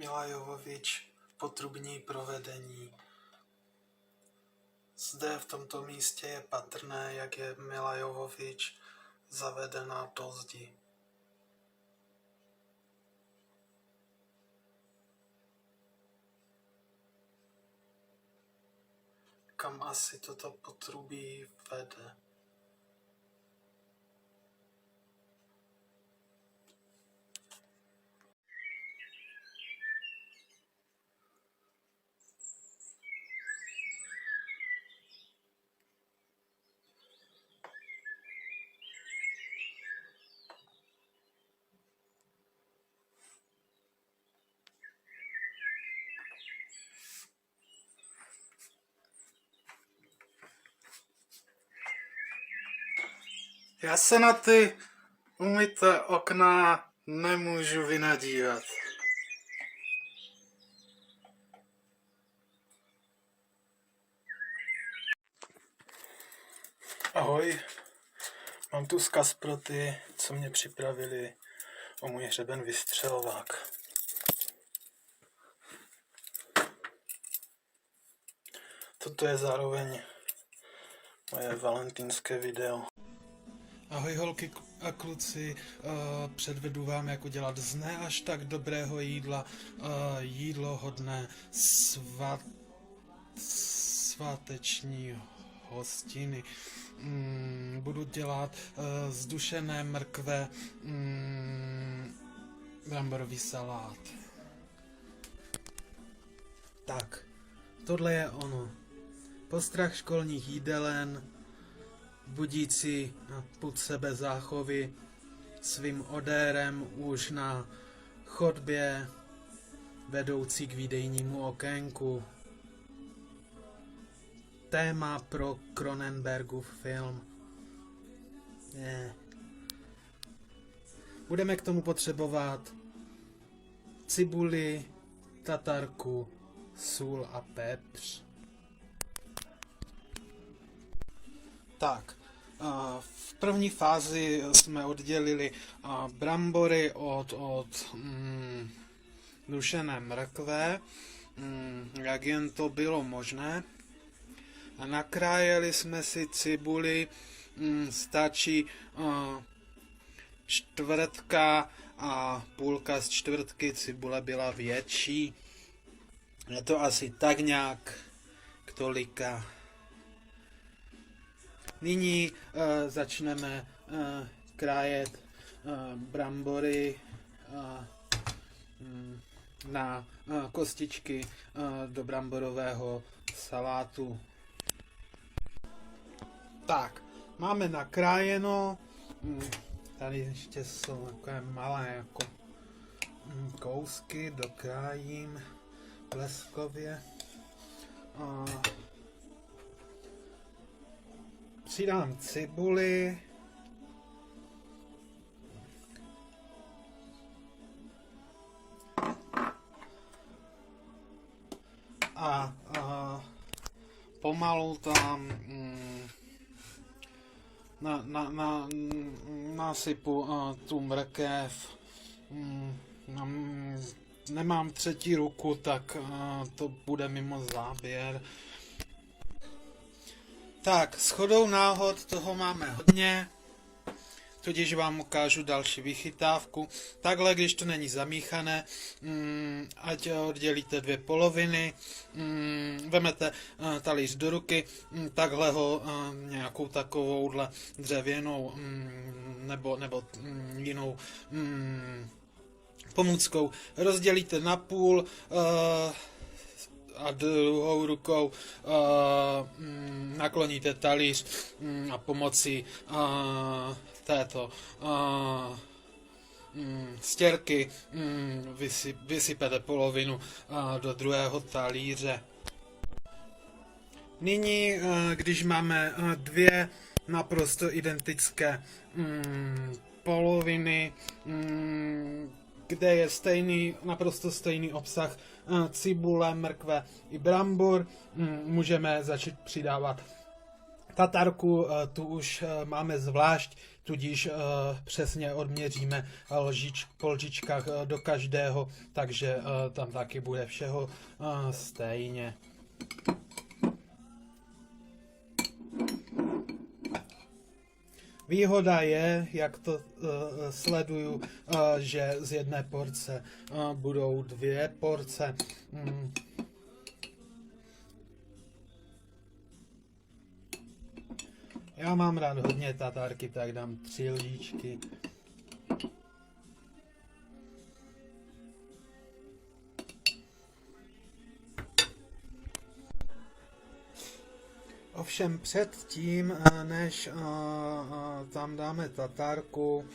Mila Jovovič potrubní provedení. Zde v tomto místě je patrné, jak je Mila Jovovič zavedena do zdi. Kam asi toto potrubí vede? Já se na ty umyté okna nemůžu vynadívat. Ahoj, mám tu vzkaz pro ty, co mě připravili o můj hřeben vystřelovák. Toto je zároveň moje valentínské video. Ahoj holky a kluci, předvedu vám, jak udělat z ne až tak dobrého jídla jídlo hodné sváteční hostiny. Budu dělat z dušené mrkve bramborový salát. Tak, tohle je ono. Postrach školních jídelen, budící pod sebe záchovy, svým odérem už na chodbě vedoucí k výdejnímu okénku. Téma pro Cronenbergův film. Budeme k tomu potřebovat cibuli, tatarku, sůl a pepř. Tak, v první fázi jsme oddělili brambory od dušené mrkve, jak jen to bylo možné. A nakrájeli jsme si cibuli, stačí čtvrtka a půlka z čtvrtky, cibule byla větší. Je to asi tak nějak k tolika. Nyní začneme krájet brambory na kostičky do bramborového salátu. Tak, máme nakrájeno, tady ještě jsou takové malé jako kousky, dokrájím bleskově. Přidám cibuli. A pomalu tam nasypu tu mrkev. Nemám třetí ruku, tak to bude mimo záběr. Tak, shodou náhod toho máme hodně, tudíž vám ukážu další vychytávku. Takhle, když to není zamíchané, ať oddělíte dvě poloviny, vemete talíř do ruky, takhle ho nějakou takovouhle dřevěnou nebo jinou pomůckou rozdělíte na půl, a druhou rukou nakloníte talíř a pomocí této stěrky vysypete polovinu do druhého talíře. Nyní, když máme dvě naprosto identické poloviny, kde je naprosto stejný obsah cibule, mrkve i brambor, můžeme začít přidávat Tatarku tu už máme zvlášť, tudíž přesně odměříme po lžičkách do každého, takže tam taky bude všeho stejně. Výhoda je, jak to sleduju, že z jedné porce budou 2 porce. Já mám rád hodně tatárky, tak dám 3 lžičky. Ovšem předtím, než tam dáme tatárku,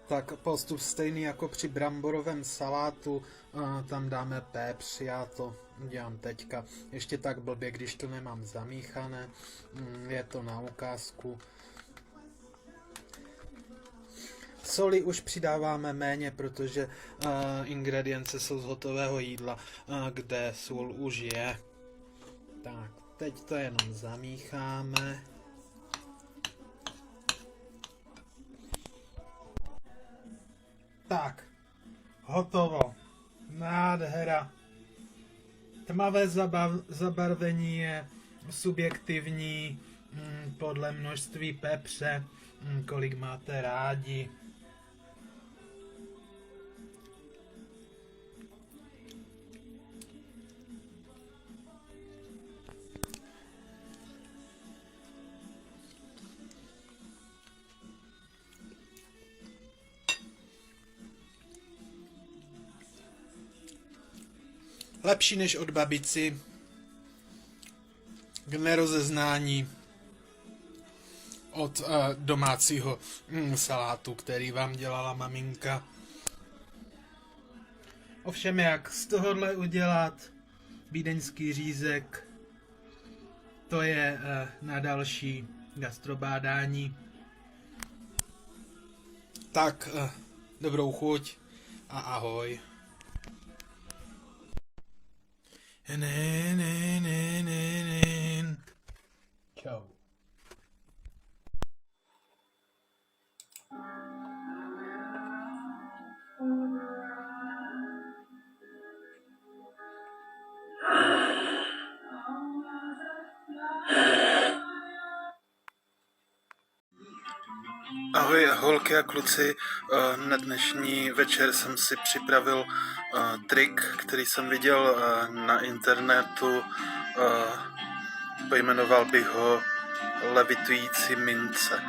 tak postup stejný jako při bramborovém salátu, tam dáme pepř, já to dělám teďka. Ještě tak blbě, když to nemám zamíchané, je to na ukázku. Soli už přidáváme méně, protože ingredience jsou z hotového jídla, kde sůl už je. Tak, teď to jenom zamícháme. Tak, hotovo. Nádhera. Tmavé zabarvení je subjektivní podle množství pepře, kolik máte rádi. Lepší než od babici, k nerozeznání od domácího salátu, který vám dělala maminka. Ovšem, jak z tohohle udělat vídeňský řízek, to je na další gastrobádání. Tak, dobrou chuť a ahoj. Čau. Ahoj holky a kluci, na dnešní večer jsem si připravil trik, který jsem viděl na internetu, pojmenoval bych ho levitující mince.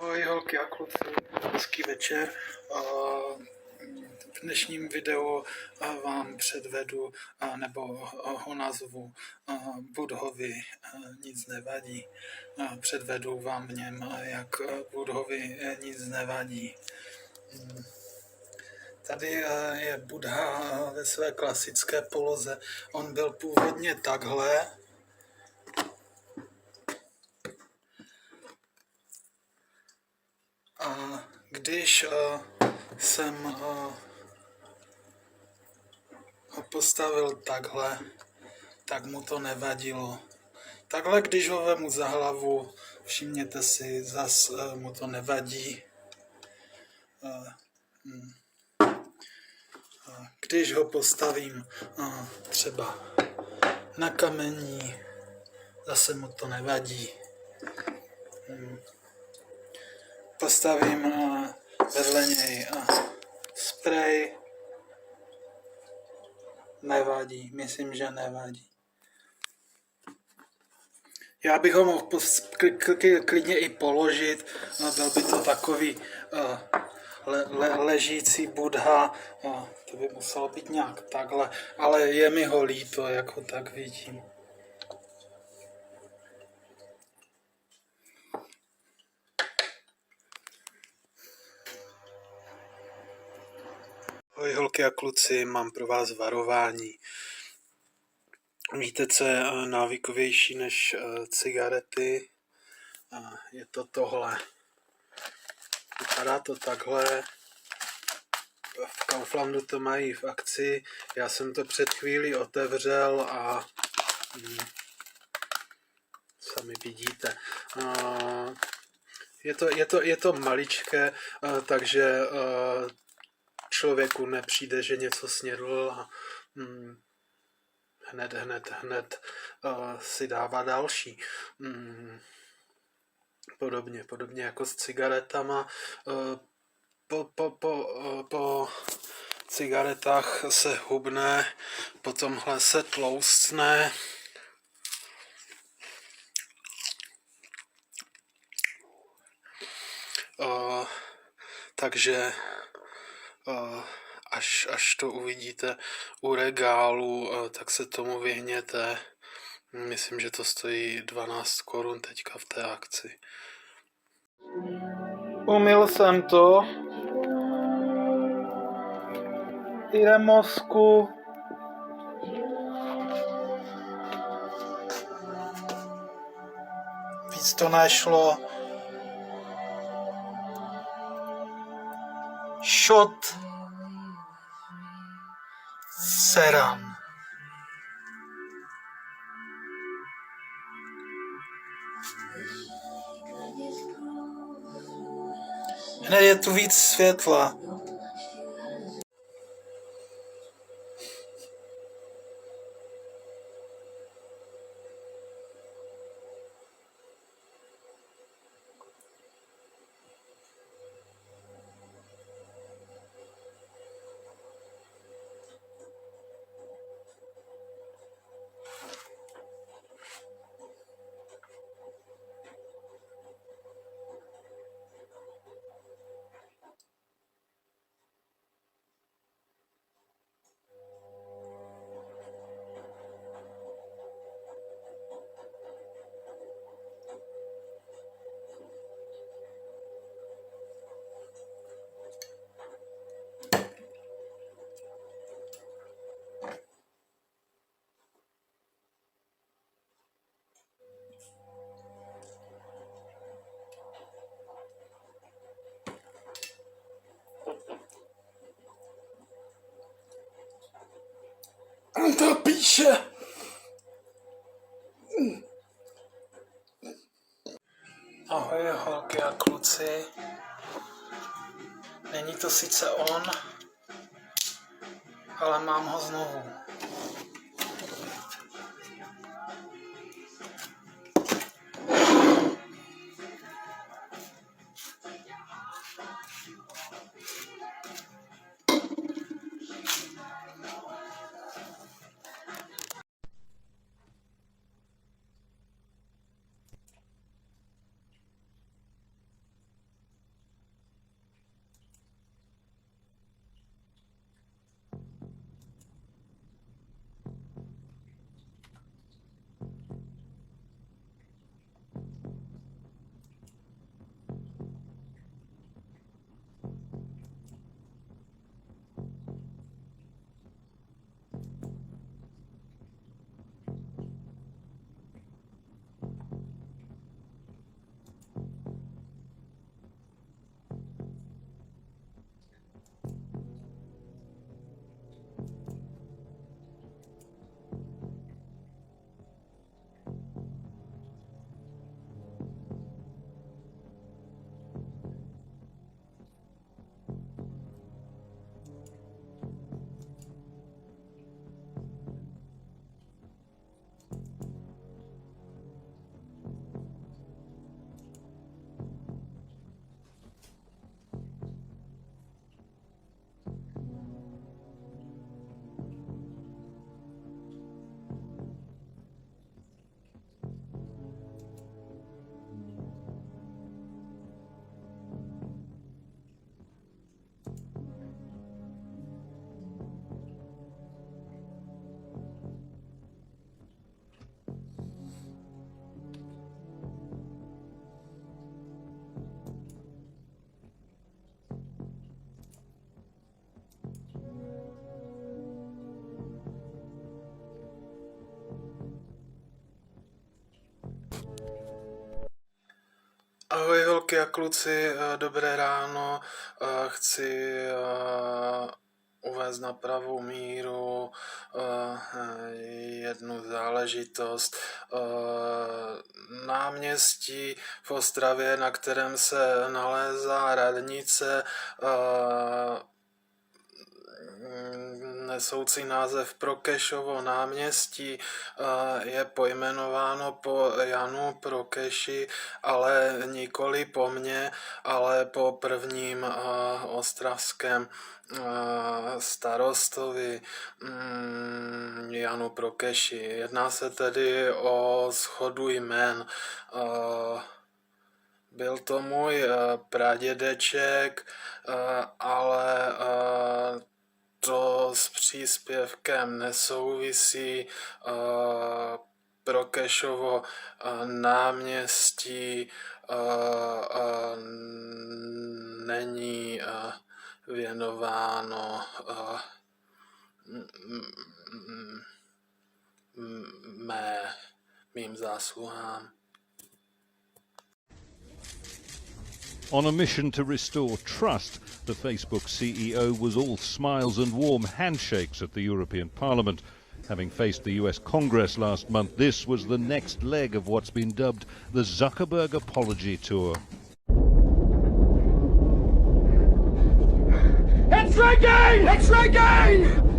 Ahoj holky a kluci, hezký večer. V dnešním videu vám předvedu, nebo ho nazvu Budhovi nic nevadí. Předvedu vám v něm, jak Budhovi nic nevadí. Tady je Buddha ve své klasické poloze. On byl původně takhle. A když jsem ho postavil takhle, tak mu to nevadilo. Takhle, když ho vemu za hlavu, všimněte si, zas mu to nevadí. Když ho postavím třeba na kamení, zase mu to nevadí. Postavím vedle něj sprej, nevadí, myslím, že nevadí. Já bych ho mohl klidně i položit, no byl by to takový ležící Buddha, to by muselo být nějak takhle, ale je mi ho líto, jako tak vidím. Ahoj holky a kluci, mám pro vás varování. Víte, co je návykovější než cigarety? Je to tohle. Vypadá to takhle. V Kauflandu to mají v akci. Já jsem to před chvílí otevřel a sami vidíte. Je to maličké, takže člověku nepřijde, že něco snědl a hned si dává další. Podobně jako s cigaretama. Po cigaretách se hubne, potomhle se tloustne. Takže až to uvidíte u regálu, tak se tomu vyhněte. Myslím, že to stojí 12 korun teďka v té akci. Umyl jsem to. Jde mozku. Víc to nešlo. Shot. Seran. Hned je tu víc světla. To píše. Ahoj holky a kluci. Není to sice on, ale mám ho znovu. Ahoj holky a kluci, dobré ráno. Chci uvést na pravou míru jednu záležitost. Náměstí v Ostravě, na kterém se nalézá radnice, nesoucí název Prokešovo náměstí, je pojmenováno po Janu Prokeši, ale nikoli po mně, ale po prvním ostravském starostovi Janu Prokeši. Jedná se tedy o shodu jmen. Byl to můj pradědeček, ale to s příspěvkem nesouvisí. Prokešovo náměstí není věnováno mým zásluhám. On a mission to restore trust, the Facebook CEO was all smiles and warm handshakes at the European Parliament. Having faced the US Congress last month, this was the next leg of what's been dubbed the Zuckerberg Apology Tour. It's rigging! It's rigging!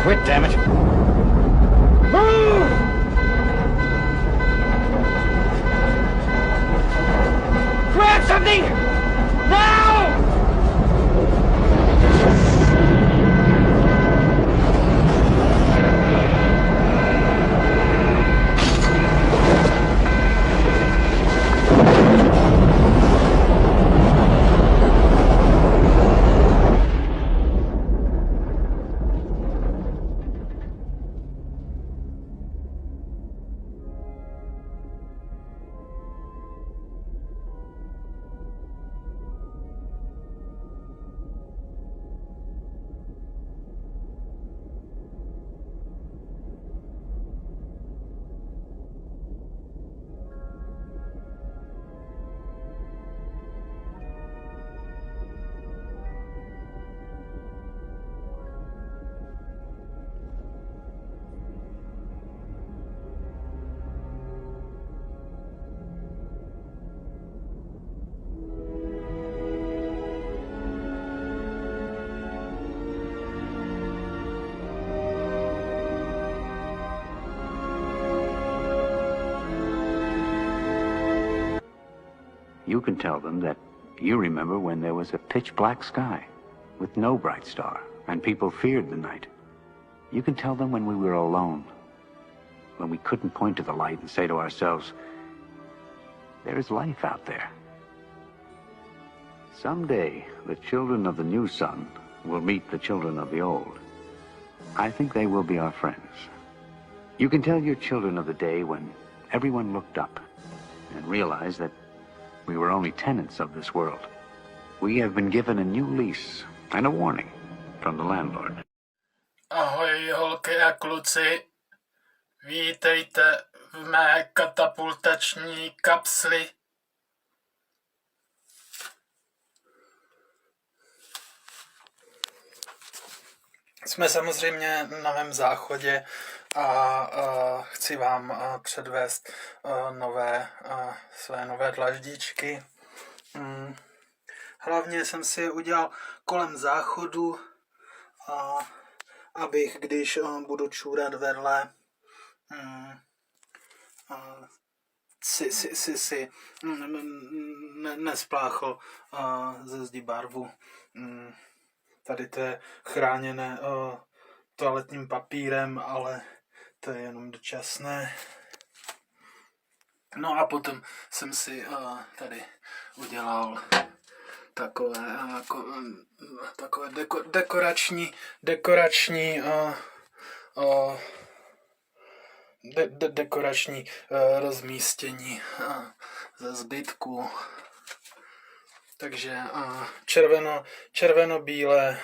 Quit, damn it. Move! Grab something! Now! You can tell them that you remember when there was a pitch black sky with no bright star and people feared the night. You can tell them when we were alone, when we couldn't point to the light and say to ourselves, there is life out there. Someday, the children of the new sun will meet the children of the old. I think they will be our friends. You can tell your children of the day when everyone looked up and realized that we were only tenants of this world. We have been given a new lease and a warning from the landlord. Ahoj holky a kluci, vítejte v mé katapultační kapsli. Jsme samozřejmě na mém záchodě a chci vám předvést své nové dlaždičky. Hlavně jsem si je udělal kolem záchodu, abych, když budu čůrat vedle, si nespláchl ze zdi barvu. Tady to je chráněné toaletním papírem, ale to je jenom dočasné. No a potom jsem si tady udělal takové dekorační rozmístění ze zbytku. Takže červeno-bílé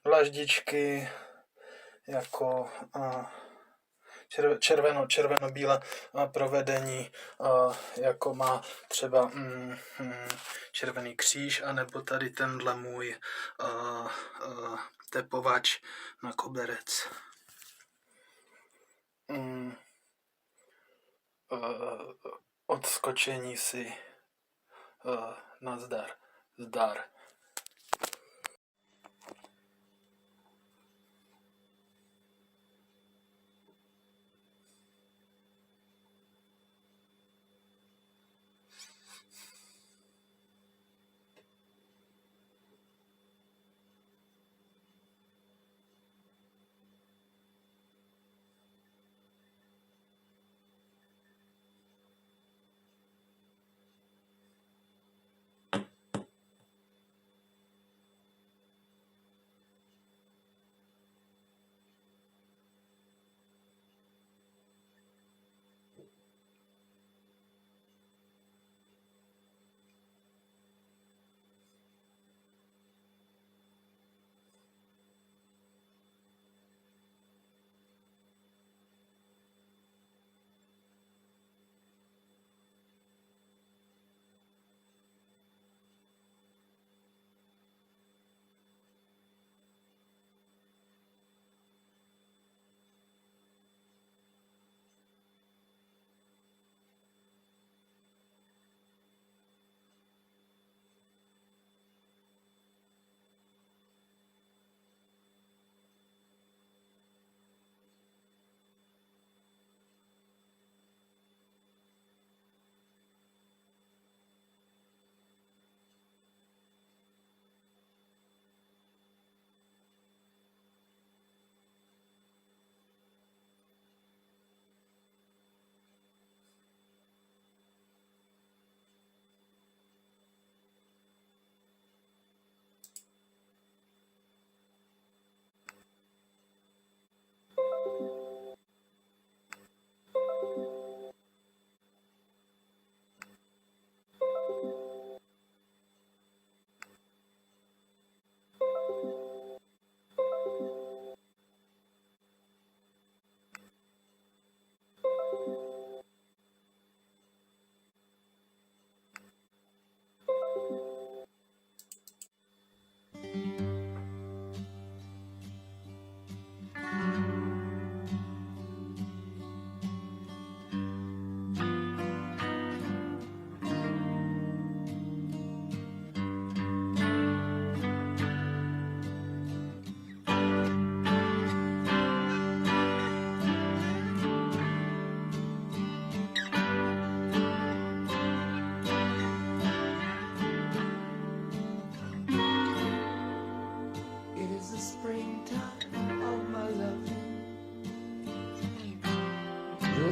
dlaždičky jako červeno-bílé provedení, jako má třeba Červený kříž, anebo tady tenhle můj tepovač na koberec. Odskočení si nazdar. Zdar.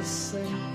Sing